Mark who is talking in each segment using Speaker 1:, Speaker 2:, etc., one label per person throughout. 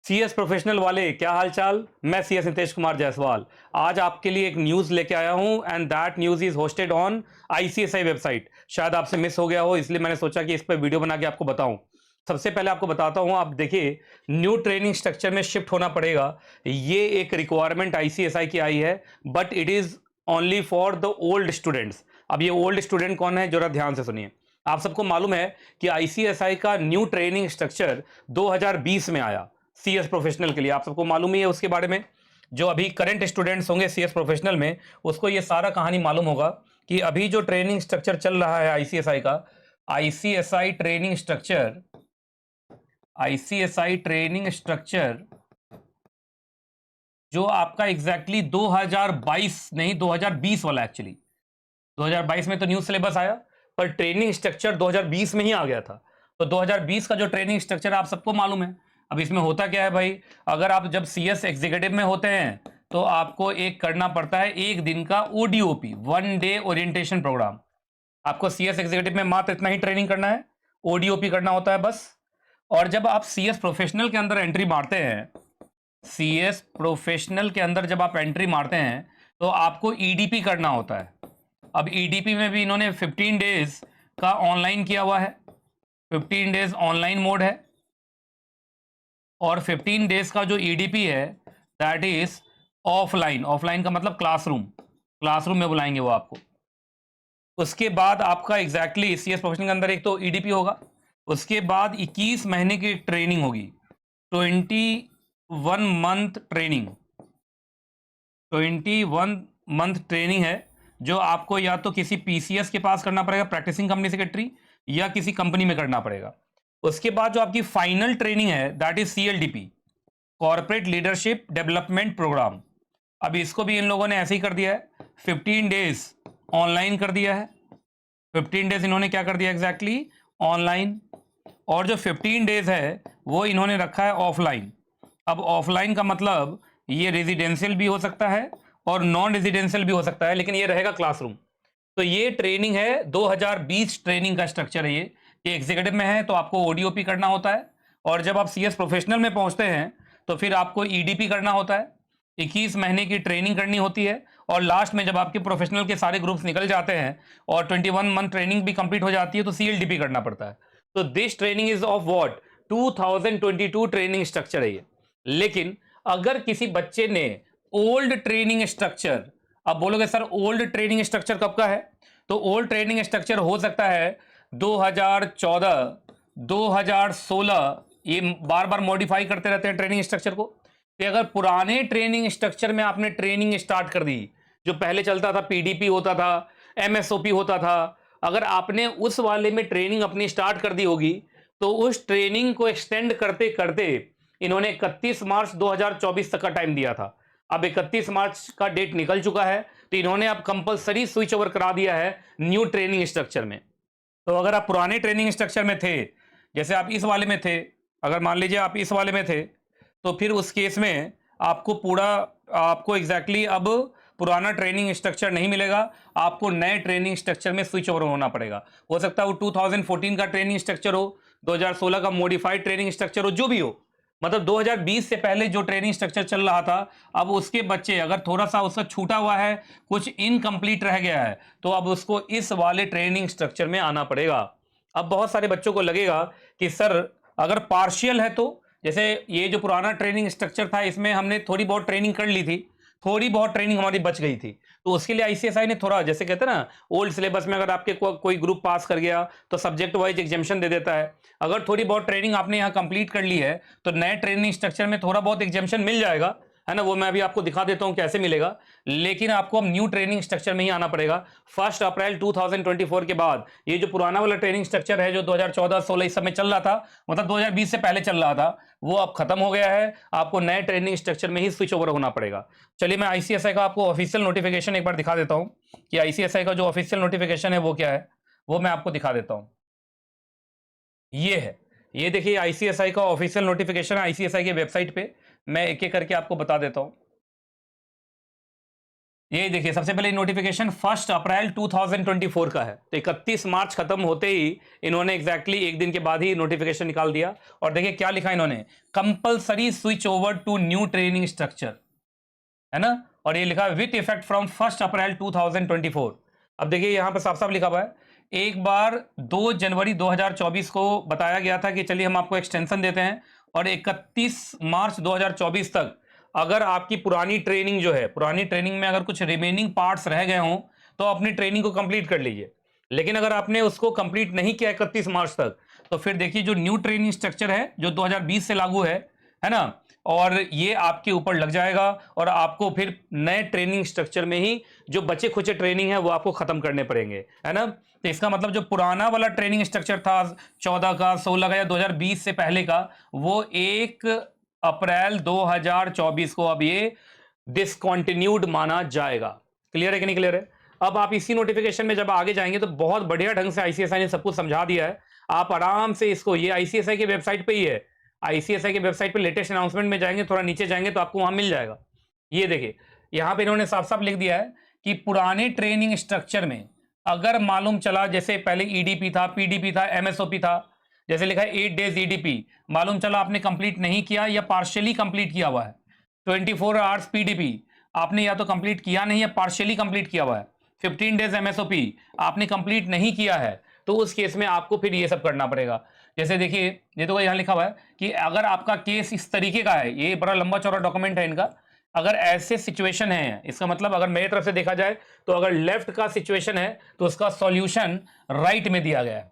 Speaker 1: CS professional वाले क्या हाल चाल। मैं सीएस नितेश कुमार जायसवाल आज आपके लिए एक न्यूज़ लेके आया हूं and that news is hosted on ICSI website. शायद आपसे मिस हो गया हो, इसलिए मैंने सोचा कि इस पर वीडियो बना के आपको बताऊं। सबसे पहले आपको बताता हूं, आप देखिए न्यू ट्रेनिंग स्ट्रक्चर में शिफ्ट होना पड़ेगा। ये एक रिक्वायरमेंट आईसीएसआई की आई है, but it is only for the old students. अब ये ओल्ड स्टूडेंट कौन है, जरा ध्यान से सुनिए। आप सबको मालूम है कि आईसीएसआई का न्यू ट्रेनिंग स्ट्रक्चर 2020 में आया सीएस प्रोफेशनल के लिए। आप सबको मालूम ही है उसके बारे में। जो अभी करंट स्टूडेंट्स होंगे सीएस प्रोफेशनल में, उसको ये सारा कहानी मालूम होगा कि अभी जो ट्रेनिंग स्ट्रक्चर चल रहा है आईसीएसआई का, ICSI training structure ICSI training structure जो आपका एग्जैक्टली 2022 नहीं 2020 वाला। एक्चुअली 2022 में तो न्यू सिलेबस आया, पर ट्रेनिंग स्ट्रक्चर 2020 में ही आ गया था। तो 2020 का जो ट्रेनिंग स्ट्रक्चर आप सबको मालूम है। अब इसमें होता क्या है भाई, अगर आप जब सीएस एग्जीक्यूटिव में होते हैं तो आपको एक करना पड़ता है, एक दिन का ओडीओपी, 1 डे ओरिएंटेशन प्रोग्राम। आपको सीएस एग्जीक्यूटिव में मात्र इतना ही ट्रेनिंग करना है, ओडीओपी करना होता है बस। और जब आप सीएस प्रोफेशनल के अंदर एंट्री मारते हैं, सीएस प्रोफेशनल के अंदर जब आप एंट्री मारते हैं तो आपको ईडीपी करना होता है। अब ईडीपी में भी इन्होंने 15 डेज का ऑनलाइन किया हुआ है, 15 डेज ऑनलाइन मोड है। और 15 डेज का जो ईडीपी है दैट इज ऑफलाइन। ऑफलाइन का मतलब क्लासरूम, क्लासरूम में बुलाएंगे वो आपको। उसके बाद आपका एग्जैक्टली सीएस प्रोफेशनल के अंदर एक तो ईडीपी होगा, उसके बाद 21 महीने की ट्रेनिंग होगी, 21 मंथ ट्रेनिंग। 21 मंथ ट्रेनिंग है जो आपको या तो किसी पीसीएस के पास करना पड़ेगा, प्रैक्टिसिंग कंपनी सेक्रेटरी, या किसी कंपनी में करना पड़ेगा। उसके बाद जो आपकी फाइनल ट्रेनिंग है that is CLDP, corporate leadership development programme. अब इसको भी इन लोगों ने ऐसे ही कर दिया है, 15 डेज ऑनलाइन कर दिया है। 15 डेज इन्होंने क्या कर दिया एग्जैक्टली, ऑनलाइन। और जो 15 डेज है वो इन्होंने रखा है ऑफलाइन। अब ऑफलाइन का मतलब ये रेजिडेंशियल भी हो सकता है और नॉन रेजिडेंशियल भी हो सकता है, लेकिन ये रहेगा क्लासरूम। तो ये ट्रेनिंग है 2020 ट्रेनिंग का स्ट्रक्चर है ये एग्जीक्यूटिव में है तो आपको ओडीओपी करना होता है, और जब आप सीएस प्रोफेशनल में पहुंचते हैं तो फिर आपको ईडीपी करना होता है, 21 महीने की ट्रेनिंग करनी होती है। और लास्ट में जब आपके प्रोफेशनल के सारे ग्रुप्स निकल जाते हैं और 21 मंथ ट्रेनिंग भी कंप्लीट हो जाती है तो सीएलडीपी करना पड़ता है। तो this training is of what, 2022 training structure है ये। लेकिन अगर किसी बच्चे ने ओल्ड ट्रेनिंग स्ट्रक्चर, अब बोलोगे सर ओल्ड ट्रेनिंग स्ट्रक्चर कब का है, तो ओल्ड ट्रेनिंग स्ट्रक्चर हो सकता है 2014, 2016, ये बार बार मॉडिफाई करते रहते हैं ट्रेनिंग स्ट्रक्चर को। कि अगर पुराने ट्रेनिंग स्ट्रक्चर में आपने ट्रेनिंग स्टार्ट कर दी, जो पहले चलता था पीडीपी होता था, एमएसओपी होता था, अगर आपने उस वाले में ट्रेनिंग अपनी स्टार्ट कर दी होगी तो उस ट्रेनिंग को एक्सटेंड करते करते इन्होंने 31 मार्च 2024 तक का टाइम दिया था। अब 31 मार्च का डेट निकल चुका है तो इन्होंने अब कंपलसरी स्विच ओवर करा दिया है न्यू ट्रेनिंग स्ट्रक्चर में। तो अगर आप पुराने ट्रेनिंग स्ट्रक्चर में थे, जैसे आप इस वाले में थे, अगर मान लीजिए आप इस वाले में थे, तो फिर उस केस में आपको पूरा, आपको एग्जैक्टली अब पुराना ट्रेनिंग स्ट्रक्चर नहीं मिलेगा, आपको नए ट्रेनिंग स्ट्रक्चर में स्विच ओवर होना पड़ेगा। हो सकता है वो 2014 का ट्रेनिंग स्ट्रक्चर हो, 2016 का मॉडिफाइड ट्रेनिंग स्ट्रक्चर हो, जो भी हो। मतलब 2020 से पहले जो ट्रेनिंग स्ट्रक्चर चल रहा था, अब उसके बच्चे अगर थोड़ा सा उसका छूटा हुआ है, कुछ इनकम्प्लीट रह गया है, तो अब उसको इस वाले ट्रेनिंग स्ट्रक्चर में आना पड़ेगा। अब बहुत सारे बच्चों को लगेगा कि सर अगर पार्शियल है, तो जैसे ये जो पुराना ट्रेनिंग स्ट्रक्चर था इसमें हमने थोड़ी बहुत ट्रेनिंग कर ली थी, थोड़ी बहुत ट्रेनिंग हमारी बच गई थी, तो उसके लिए आईसीएसआई ने थोड़ा, जैसे कहते हैं ना ओल्ड सिलेबस में अगर आपके कोई ग्रुप पास कर गया तो सब्जेक्ट वाइज एग्जामेशन दे देता है। अगर थोड़ी बहुत ट्रेनिंग आपने यहाँ कंप्लीट कर ली है तो नए ट्रेनिंग स्ट्रक्चर में थोड़ा बहुत एग्जामेशन मिल जाएगा, है ना। वो मैं अभी आपको दिखा देता हूँ कैसे मिलेगा। लेकिन आपको अब न्यू ट्रेनिंग स्ट्रक्चर में ही आना पड़ेगा। 1 अप्रैल 2024 के बाद ये जो पुराना वाला ट्रेनिंग स्ट्रक्चर है जो 2014-16 इस समय चल रहा था, मतलब 2020 से पहले चल रहा था, वो अब खत्म हो गया है। आपको नए ट्रेनिंग स्ट्रक्चर में ही स्विच ओवर होना पड़ेगा। चलिए मैं आईसीएसआई का आपको ऑफिशियल नोटिफिकेशन एक बार दिखा देता हूं कि आईसीएसआई का जो ऑफिशियल नोटिफिकेशन है वो क्या है, वो मैं आपको दिखा देता हूं। ये है, ये देखिए आईसीएसआई का ऑफिशियल नोटिफिकेशन आईसीएसआई की वेबसाइट पे। मैं एक एक करके आपको बता देता हूं। ये देखिए सबसे पहले नोटिफिकेशन 1 अप्रैल 2024 का है, तो 31 मार्च खत्म होते ही इन्होंने एग्जैक्टली एक दिन के बाद ही नोटिफिकेशन निकाल दिया। और देखिए क्या लिखा इन्होंने, compulsory switch over to new training structure, है ना। और ये लिखा विथ इफेक्ट फ्रॉम 1 अप्रैल 2024। अब देखिए यहां पर साफ साफ लिखा हुआ है, एक बार 2 जनवरी 2024 को बताया गया था कि चलिए हम आपको एक्सटेंशन देते हैं, और 31 मार्च 2024 तक अगर आपकी पुरानी ट्रेनिंग जो है, पुरानी ट्रेनिंग में अगर कुछ रिमेनिंग पार्ट्स रह गए हों तो अपनी ट्रेनिंग को कंप्लीट कर लीजिए। लेकिन अगर आपने उसको कंप्लीट नहीं किया 31 मार्च तक, तो फिर देखिए जो न्यू ट्रेनिंग स्ट्रक्चर है जो 2020 से लागू है ना, और ये आपके ऊपर लग जाएगा और आपको फिर नए ट्रेनिंग स्ट्रक्चर में ही जो बचे खुचे ट्रेनिंग है वो आपको खत्म करने पड़ेंगे, है ना। तो इसका मतलब जो पुराना वाला ट्रेनिंग स्ट्रक्चर था 14 का, 16 का या 2020 से पहले का, वो 1 अप्रैल 2024 को अब ये डिसकंटिन्यूड माना जाएगा। क्लियर है कि नहीं क्लियर है। अब आप इसी नोटिफिकेशन में जब आगे जाएंगे तो बहुत बढ़िया ढंग से आईसीएसआई ने सब कुछ समझा दिया है। आप आराम से इसको, ये आईसीएसआई की वेबसाइट पे ही है, आईसीएसआई की वेबसाइट पे लेटेस्ट अनाउंसमेंट में जाएंगे, थोड़ा नीचे जाएंगे तो आपको वहां मिल जाएगा। ये देखिए यहां पे इन्होंने साफ साफ लिख दिया है कि पुराने ट्रेनिंग स्ट्रक्चर में अगर मालूम चला, जैसे पहले ईडीपी था, पीडीपी था, एमएसओपी था, जैसे लिखा है 8 डेज ईडीपी, मालूम चला आपने कंप्लीट नहीं किया या पार्शियली कंप्लीट किया हुआ है। 24 आवर्स पीडीपी आपने या तो कंप्लीट किया नहीं या पार्शियली कंप्लीट किया हुआ है। 15 डेज एमएसओपी आपने कंप्लीट नहीं किया है, तो उस केस में आपको फिर ये सब करना पड़ेगा। जैसे देखिए ये तो यहां लिखा हुआ है कि अगर आपका केस इस तरीके का है, ये बड़ा लंबा चौड़ा डॉक्यूमेंट है इनका, अगर ऐसे सिचुएशन है, इसका मतलब अगर मेरी तरफ से देखा जाए तो अगर लेफ्ट का सिचुएशन है तो उसका सॉल्यूशन राइट में दिया गया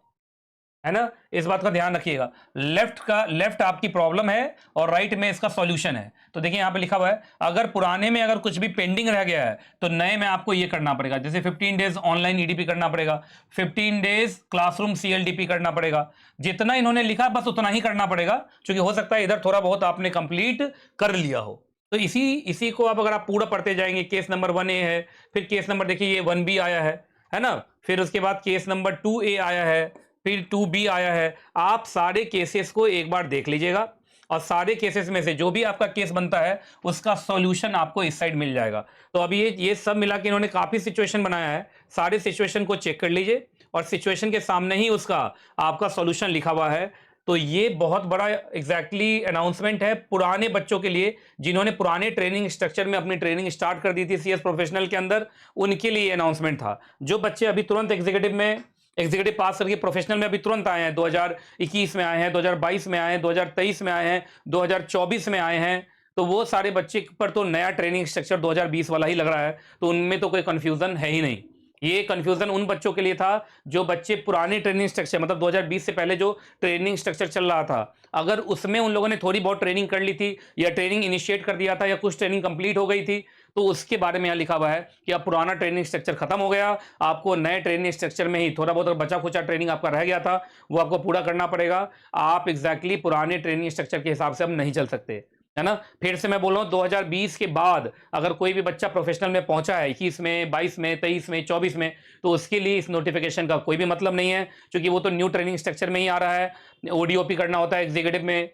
Speaker 1: है ना। इस बात का ध्यान रखिएगा, लेफ्ट आपकी प्रॉब्लम है और राइट में इसका सॉल्यूशन है। तो देखिए यहां पे लिखा हुआ है अगर पुराने में अगर कुछ भी पेंडिंग रह गया है तो नए में आपको ये करना पड़ेगा। जैसे 15 डेज ऑनलाइन ईडीपी करना पड़ेगा, 15 डेज क्लासरूम सीएलडीपी करना पड़ेगा। जितना इन्होंने लिखा बस उतना ही करना पड़ेगा, क्योंकि हो सकता है इधर थोड़ा बहुत आपने कंप्लीट कर लिया हो। तो इसी को अब अगर आप पूरा पढ़ते जाएंगे, केस नंबर 1A है, फिर केस नंबर देखिए ये 1B आया है ना, फिर उसके बाद केस नंबर 2A आया है, फिर 2B आया है। आप सारे केसेस को एक बार देख लीजिएगा और सारे केसेस में से जो भी आपका केस बनता है उसका सॉल्यूशन आपको इस साइड मिल जाएगा। तो अभी ये सब मिला के इन्होंने काफी सिचुएशन बनाया है, सारे सिचुएशन को चेक कर लीजिए और सिचुएशन के सामने ही उसका आपका सॉल्यूशन लिखा हुआ है। तो ये बहुत बड़ा एग्जैक्टली अनाउंसमेंट है पुराने बच्चों के लिए, जिन्होंने पुराने ट्रेनिंग स्ट्रक्चर में अपनी ट्रेनिंग स्टार्ट कर दी थी सीएस प्रोफेशनल के अंदर, उनके लिए अनाउंसमेंट था। जो बच्चे अभी तुरंत एग्जीक्यूटिव पास करके प्रोफेशनल में अभी तुरंत आए हैं, 2021 में आए हैं, 2022 में आए हैं, 2023 में आए हैं, 2024 में आए हैं, तो वो सारे बच्चे पर तो नया ट्रेनिंग स्ट्रक्चर 2020 वाला ही लग रहा है, तो उनमें तो कोई कंफ्यूजन है ही नहीं। ये कंफ्यूजन उन बच्चों के लिए था जो बच्चे पुराने ट्रेनिंग स्ट्रक्चर, मतलब 2020 से पहले जो ट्रेनिंग स्ट्रक्चर चल रहा था, अगर उसमें उन लोगों ने थोड़ी बहुत ट्रेनिंग कर ली थी या ट्रेनिंग इनिशिएट कर दिया था या कुछ ट्रेनिंग कंप्लीट हो गई थी, तो उसके बारे में यहां लिखा हुआ है कि अब पुराना ट्रेनिंग स्ट्रक्चर खत्म हो गया, आपको नए ट्रेनिंग स्ट्रक्चर में ही थोड़ा बहुत बचा खुचा ट्रेनिंग आपका रह गया था वो आपको पूरा करना पड़ेगा। आप एग्जैक्टली पुराने ट्रेनिंग स्ट्रक्चर के हिसाब से अब नहीं चल सकते, है ना। फिर से मैं बोल रहा हूं 2020 के बाद अगर कोई भी बच्चा प्रोफेशनल में पहुंचा है 21 में, 22 में, 23 में, 24 में, तो उसके लिए इस नोटिफिकेशन का कोई भी मतलब नहीं है, क्योंकि वो तो न्यू ट्रेनिंग स्ट्रक्चर में ही आ रहा है। ओडीओपी करना होता है एग्जीक्यूटिव में,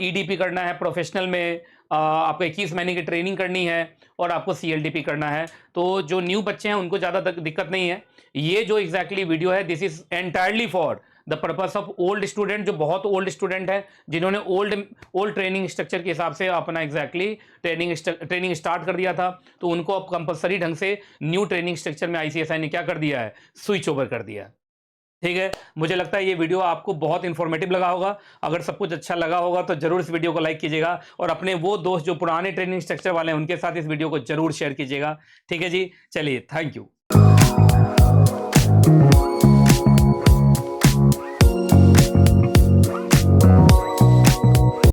Speaker 1: ईडीपी करना है प्रोफेशनल में, आपको 21 महीने की ट्रेनिंग करनी है और आपको सीएलडीपी करना है। तो जो न्यू बच्चे हैं उनको ज़्यादा दिक्कत नहीं है। ये जो एग्जैक्टली वीडियो है this is entirely for the purpose of old student, जो बहुत ओल्ड स्टूडेंट है, जिन्होंने ओल्ड ट्रेनिंग स्ट्रक्चर के हिसाब से अपना एग्जैक्टली ट्रेनिंग स्टार्ट कर दिया था, तो उनको अब कंपलसरी ढंग से न्यू ट्रेनिंग स्ट्रक्चर में आईसीएसआई ने क्या कर दिया है, स्विच ओवर कर दिया है। ठीक है, मुझे लगता है ये वीडियो आपको बहुत इंफॉर्मेटिव लगा होगा। अगर सब कुछ अच्छा लगा होगा तो जरूर इस वीडियो को लाइक कीजिएगा और अपने वो दोस्त जो पुराने ट्रेनिंग स्ट्रक्चर वाले हैं उनके साथ इस वीडियो को जरूर शेयर कीजिएगा। ठीक है जी, चलिए, थैंक यू।